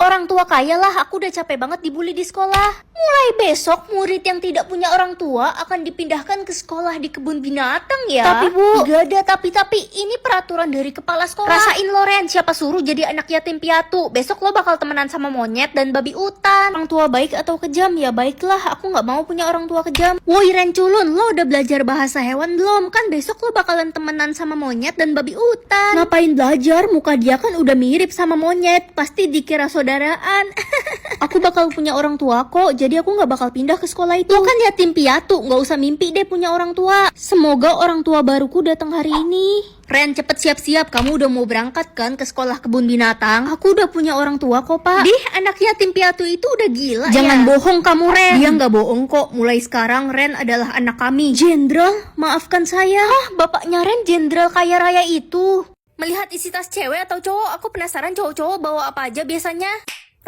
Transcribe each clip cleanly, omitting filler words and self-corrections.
orang tua kaya lah, aku udah capek banget dibully di sekolah. Mulai besok, murid yang tidak punya orang tua akan dipindahkan ke sekolah di kebun binatang ya. Tapi Bu, gak ada tapi ini peraturan dari kepala sekolah. Rasain Loren, siapa suruh jadi anak yatim piatu. Besok lo bakal temenan sama monyet dan babi hutan. Orang tua baik atau kejam? Ya baiklah, aku gak mau punya orang tua kejam. Woi Ren Culun, lo udah belajar bahasa hewan belum? Kan besok lo bakalan temenan sama monyet dan babi hutan. Ngapain belajar? Muka dia kan udah mirip sama monyet. Pasti dikira saudaraan. Aku bakal punya orang tua kok, jadi aku gak bakal pindah ke sekolah itu. Lo kan yatim piatu, gak usah mimpi deh punya orang tua. Semoga orang tua baruku datang hari ini. Ren, cepet siap-siap, kamu udah mau berangkat kan ke sekolah kebun binatang? Aku udah punya orang tua kok, Pak. Dih, anak yatim piatu itu udah gila. Jangan bohong kamu, Ren. Dia nggak bohong kok, mulai sekarang Ren adalah anak kami. Jenderal, maafkan saya. Bapaknya Ren jenderal kaya raya itu. Melihat isi tas cewek atau cowok, aku penasaran cowok-cowok bawa apa aja biasanya.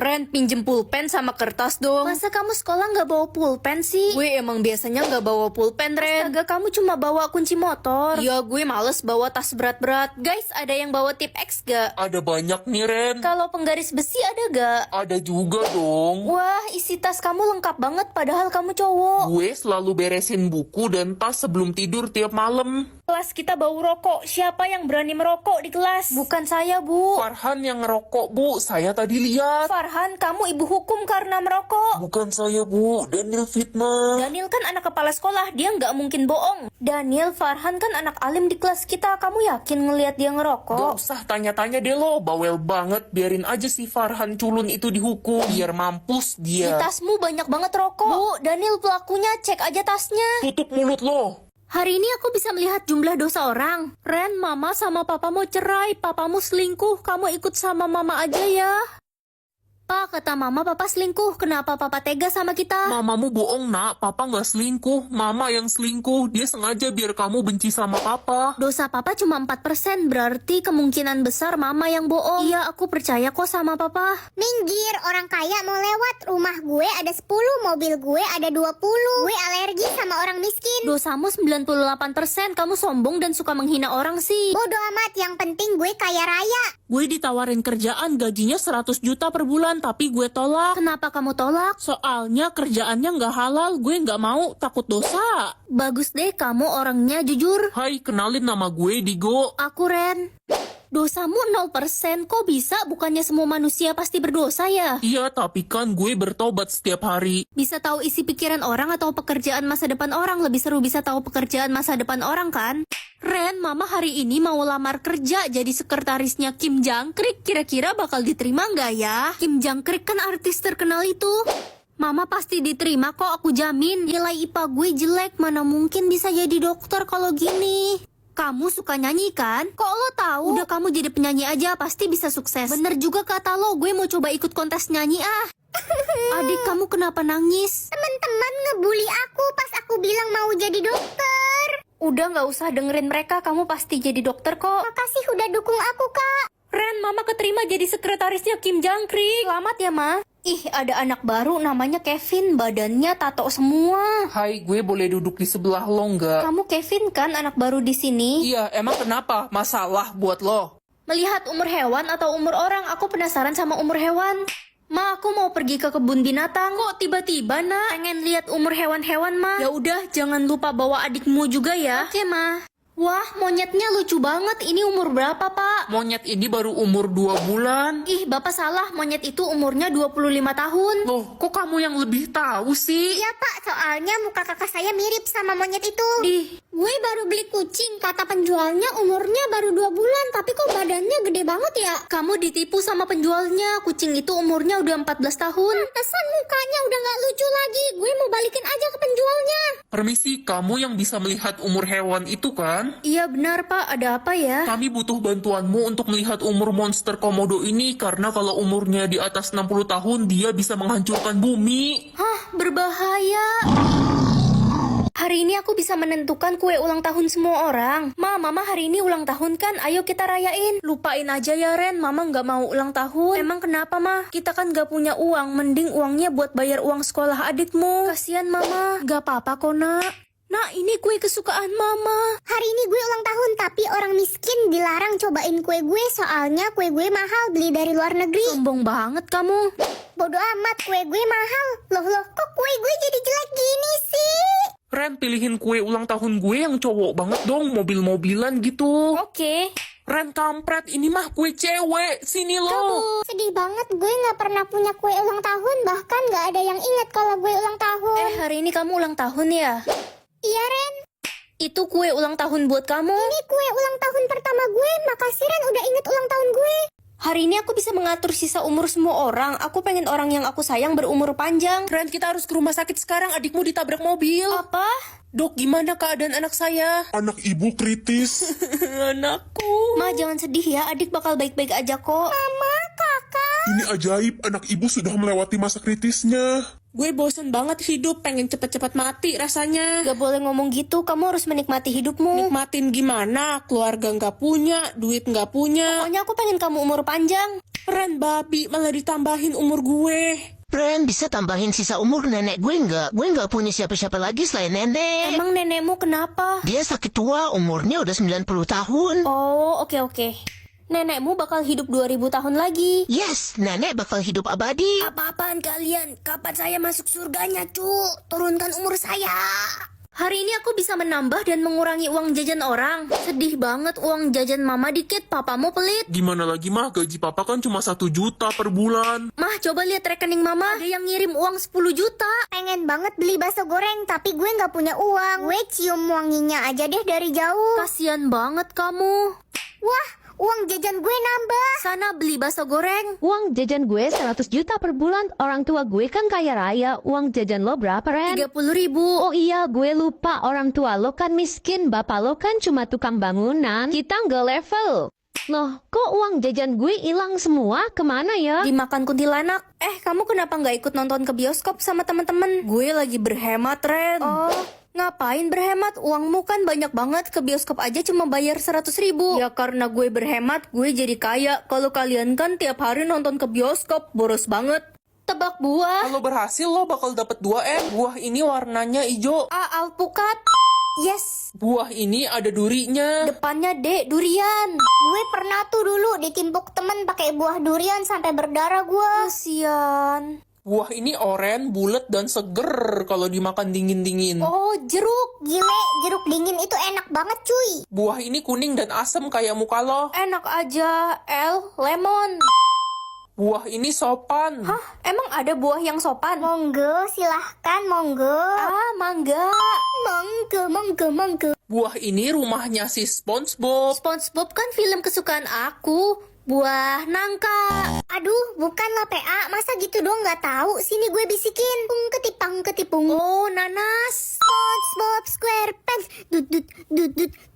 Ren, pinjem pulpen sama kertas dong. Masa kamu sekolah nggak bawa pulpen sih? Gue emang biasanya nggak bawa pulpen, Ren. Astaga, kamu cuma bawa kunci motor. Iya, gue males bawa tas berat-berat. Guys, ada yang bawa tip X gak? Ada banyak nih, Ren. Kalau penggaris besi ada gak? Ada juga dong. Wah, isi tas kamu lengkap banget padahal kamu cowok. Gue selalu beresin buku dan tas sebelum tidur tiap malam. Kelas kita bau rokok. Siapa yang berani merokok di kelas? Bukan saya, Bu. Farhan yang ngerokok, Bu. Saya tadi lihat. Farhan, kamu ibu hukum karena merokok. Bukan saya, Bu. Daniel fitnah. Daniel kan anak kepala sekolah, dia nggak mungkin bohong. Daniel, Farhan kan anak alim di kelas kita. Kamu yakin ngelihat dia ngerokok? Gak usah tanya-tanya deh lo. Bawel banget. Biarin aja si Farhan culun itu dihukum. Biar mampus Di dia. tasmu banyak banget rokok. Bu, Daniel pelakunya, cek aja tasnya. Tutup mulut lo. Hari ini aku bisa melihat jumlah dosa orang. Ren, mama sama papa mau cerai. Papamu selingkuh, kamu ikut sama mama aja ya. Pak, kata mama papa selingkuh. Kenapa papa tega sama kita? Mamamu bohong, nak. Papa gak selingkuh. Mama yang selingkuh. Dia sengaja biar kamu benci sama papa. Dosa papa cuma 4%, berarti kemungkinan besar mama yang bohong. Iya, aku percaya kok sama papa. Minggir, orang kaya mau lewat. Rumah gue ada 10, mobil gue ada 20. Gue alergi sama orang miskin. Dosamu 98%, kamu sombong dan suka menghina orang sih. Bodo amat, yang penting gue kaya raya. Gue ditawarin kerjaan gajinya 100 juta per bulan, tapi gue tolak. Kenapa kamu tolak? Soalnya kerjaannya nggak halal, gue nggak mau, takut dosa. Bagus deh, kamu orangnya jujur. Hai, kenalin nama gue Digo. Aku Ren. Dosamu 0%, kok bisa? Bukannya semua manusia pasti berdosa ya? Iya, tapi kan gue bertobat setiap hari. Bisa tahu isi pikiran orang atau pekerjaan masa depan orang? Lebih seru bisa tahu pekerjaan masa depan orang kan? Ren, mama hari ini mau lamar kerja jadi sekretarisnya Kim Jangkrik. Kira-kira bakal diterima nggak ya? Kim Jangkrik kan artis terkenal itu. Mama pasti diterima kok, aku jamin. Nilai IPA gue jelek, mana mungkin bisa jadi dokter kalau gini. Kamu suka nyanyi kan? Kok lo tahu? Udah kamu jadi penyanyi aja, pasti bisa sukses. Bener juga kata lo, gue mau coba ikut kontes nyanyi ah. Adik, kamu kenapa nangis? Teman-teman ngebully aku pas aku bilang mau jadi dokter. Udah gak usah dengerin mereka, kamu pasti jadi dokter kok. Makasih udah dukung aku, Kak. Ren, mama keterima jadi sekretarisnya Kim Jangkrik. Selamat ya, Ma. Ih, ada anak baru namanya Kevin, badannya tato semua. Hai, gue boleh duduk di sebelah lo nggak? Kamu Kevin kan anak baru di sini? Iya, emang kenapa? Masalah buat lo? Melihat umur hewan atau umur orang, aku penasaran sama umur hewan. Ma, aku mau pergi ke kebun binatang. Kok tiba-tiba, nak? Pengen lihat umur hewan-hewan, Ma. Ya udah, jangan lupa bawa adikmu juga ya. Oke, Ma. Wah, monyetnya lucu banget. Ini umur berapa, Pak? Monyet ini baru umur 2 bulan. Ih, Bapak salah. Monyet itu umurnya 25 tahun. Loh, kok kamu yang lebih tahu sih? Iya, Pak, soalnya muka kakak saya mirip sama monyet itu. Gue baru beli kucing, kata penjualnya umurnya baru 2 bulan, tapi kok badannya gede banget ya? Kamu ditipu sama penjualnya. Kucing itu umurnya udah 14 tahun. Pantesan mukanya udah gak lucu lagi. Gue mau balikin aja ke penjualnya. Permisi, kamu yang bisa melihat umur hewan itu kan? Iya benar, Pak. Ada apa ya? Kami butuh bantuanmu untuk melihat umur monster komodo ini karena kalau umurnya di atas 60 tahun dia bisa menghancurkan bumi. Hah, berbahaya. Hari ini aku bisa menentukan kue ulang tahun semua orang. Mama hari ini ulang tahun kan? Ayo kita rayain. Lupain aja ya, Ren. Mama nggak mau ulang tahun. Emang kenapa, Ma? Kita kan nggak punya uang. Mending uangnya buat bayar uang sekolah adikmu. Kasian, Mama. Nggak apa-apa kok, Nak. Nah, ini kue kesukaan Mama. Hari ini gue ulang tahun, tapi orang miskin dilarang cobain kue gue soalnya kue gue mahal beli dari luar negeri. Sombong banget kamu. Bodoh amat, kue gue mahal. Loh, kok kue gue jadi jelek gini sih? Ren, pilihin kue ulang tahun gue yang cowok banget dong, mobil-mobilan gitu. Oke. Ren kampret, ini mah kue cewek. Sini lo. Sedih banget, gue gak pernah punya kue ulang tahun. Bahkan gak ada yang ingat kalau gue ulang tahun. Hari ini kamu ulang tahun ya? Iya, Ren. Itu kue ulang tahun buat kamu. Ini kue ulang tahun pertama gue. Makasih, Ren, udah inget ulang tahun gue. Hari ini aku bisa mengatur sisa umur semua orang. Aku pengen orang yang aku sayang berumur panjang. Ren, kita harus ke rumah sakit sekarang. Adikmu ditabrak mobil. Apa? Dok, gimana keadaan anak saya? Anak ibu kritis. Anakku. Ma, jangan sedih ya. Adik bakal baik-baik aja kok. Mama, kakak. Ini ajaib, anak ibu sudah melewati masa kritisnya. Gue bosen banget hidup, pengen cepet-cepet mati rasanya. Gak boleh ngomong gitu. Kamu harus menikmati hidupmu. Nikmatin gimana? Keluarga nggak punya, duit nggak punya. Pokoknya aku pengen kamu umur panjang. Ren, babi, malah ditambahin umur gue. Ren, bisa tambahin sisa umur nenek gue nggak? Gue nggak punya siapa-siapa lagi selain nenek. Emang nenekmu kenapa? Dia sakit tua, umurnya udah 90 tahun. Oh, oke. Nenekmu bakal hidup 2000 tahun lagi. Yes, nenek bakal hidup abadi. Apa-apaan kalian? Kapan saya masuk surganya, cu? Turunkan umur saya. Hari ini aku bisa menambah dan mengurangi uang jajan orang. Sedih banget, uang jajan mama dikit, papamu pelit. Gimana lagi mah, gaji papa kan cuma 1 juta per bulan. Mah, coba lihat rekening mama. Ada yang ngirim uang 10 juta. Pengen banget beli bakso goreng, tapi gue gak punya uang. Gue cium wanginya aja deh dari jauh. Kasian banget kamu. Wah, uang jajan gue nambah. Sana beli bakso goreng. Uang jajan gue 100 juta per bulan. Orang tua gue kan kaya raya. Uang jajan lo berapa, Ren? 30.000. Oh iya, gue lupa. Orang tua lo kan miskin. Bapak lo kan cuma tukang bangunan. Kita nggak level. Loh, kok uang jajan gue hilang semua? Kemana ya? Dimakan kuntilanak. Kamu kenapa nggak ikut nonton ke bioskop sama teman-teman? Gue lagi berhemat, Ren. Oh, ngapain berhemat? Uangmu kan banyak banget. Ke bioskop aja cuma bayar 100.000. Ya karena gue berhemat, gue jadi kaya. Kalau kalian kan tiap hari nonton ke bioskop, boros banget. Tebak buah. Kalau berhasil lo bakal dapet 2M. Buah ini warnanya hijau. A, alpukat. Yes. Buah ini ada durinya. Depannya D, durian. Gue pernah tuh dulu ditimpuk temen pakai buah durian sampai berdarah gue. Kasian. Buah ini oren, bulat dan seger kalau dimakan dingin-dingin. Oh, jeruk. Gile, jeruk dingin itu enak banget cuy. Buah ini kuning dan asem kayak muka lo. Enak aja. L, lemon. Buah ini sopan. Hah, emang ada buah yang sopan? Monggo, silahkan monggo. Ah, mangga. Monggo. Buah ini rumahnya si SpongeBob. SpongeBob kan film kesukaan aku. Buah nangka. Aduh, bukanlah PA. Masa gitu doang gak tahu? Sini gue bisikin. Pung ketipung. Oh, nanas. SpongeBob SquarePants.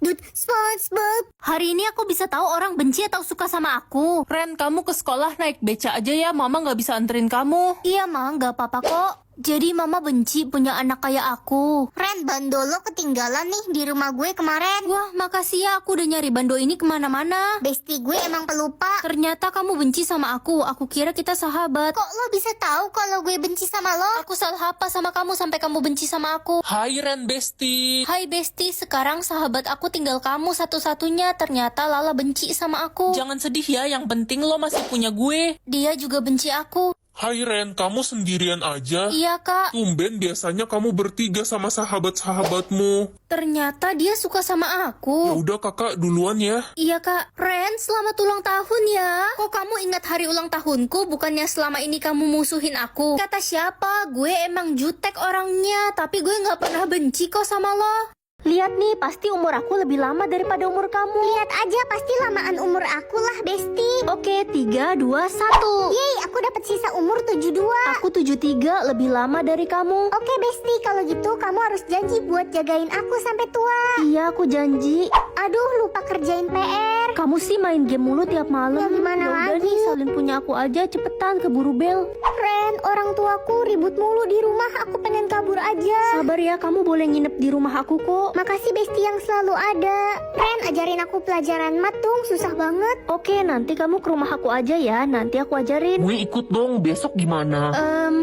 Dut. SpongeBob. Hari ini aku bisa tahu orang benci atau suka sama aku. Ren, kamu ke sekolah naik beca aja ya. Mama nggak bisa anterin kamu. Iya, Ma, nggak apa-apa kok. Jadi mama benci punya anak kayak aku. Ren, bando lo ketinggalan nih di rumah gue kemarin. Wah, makasih ya, aku udah nyari bando ini kemana-mana. Besti gue emang pelupa. Ternyata kamu benci sama aku kira kita sahabat. Kok lo bisa tahu kalau gue benci sama lo? Aku salah apa sama kamu sampai kamu benci sama aku? Hai Ren Besti. Hai Besti, sekarang sahabat aku tinggal kamu satu-satunya. Ternyata Lala benci sama aku. Jangan sedih ya, yang penting lo masih punya gue. Dia juga benci aku. Hai Ren, kamu sendirian aja? Iya, Kak. Tumben biasanya kamu bertiga sama sahabat-sahabatmu. Ternyata dia suka sama Ya aku. udah kakak duluan ya. Iya, Kak. Ren, selamat ulang tahun ya. Kok kamu ingat hari ulang tahunku? Bukannya selama ini kamu musuhin aku? Kata siapa? Gue emang jutek orangnya. Tapi gue gak pernah benci kok sama lo. Lihat nih, pasti umur aku lebih lama daripada umur kamu. Lihat aja, pasti lamaan umur aku lah, Besti. Oke, 3, 2, 1. Yeay, aku dapat sisa umur 72. Aku 73, lebih lama dari kamu. Oke, Besti, kalau gitu kamu harus janji buat jagain aku sampai tua. Iya, aku janji. Aduh, lupa kerjain PR. Kamu sih main game mulu tiap malam. Ya, gimana Udah lagi? nih, salin punya aku aja, cepetan keburu bel. Ren, orang tuaku ribut mulu di rumah, aku pengen kabur aja. Sabar ya, kamu boleh nginep di rumah aku kok. Makasih Besti yang selalu ada. Ren, ajarin aku pelajaran mat dong, susah banget. Oke, nanti kamu ke rumah aku aja ya, nanti aku ajarin. Gue ikut dong, besok gimana?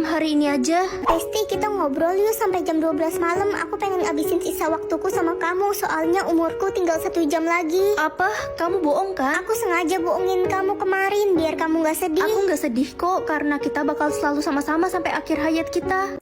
Hari ini aja. Besti, kita ngobrol yuk sampai jam 12 malam. Aku pengen abisin sisa waktuku sama kamu, soalnya umurku tinggal 1 jam lagi. Apa? Kamu bohong kan? Aku sengaja bohongin kamu kemarin biar kamu gak sedih. Aku nggak sedih kok, karena kita bakal selalu sama-sama sampai akhir hayat kita.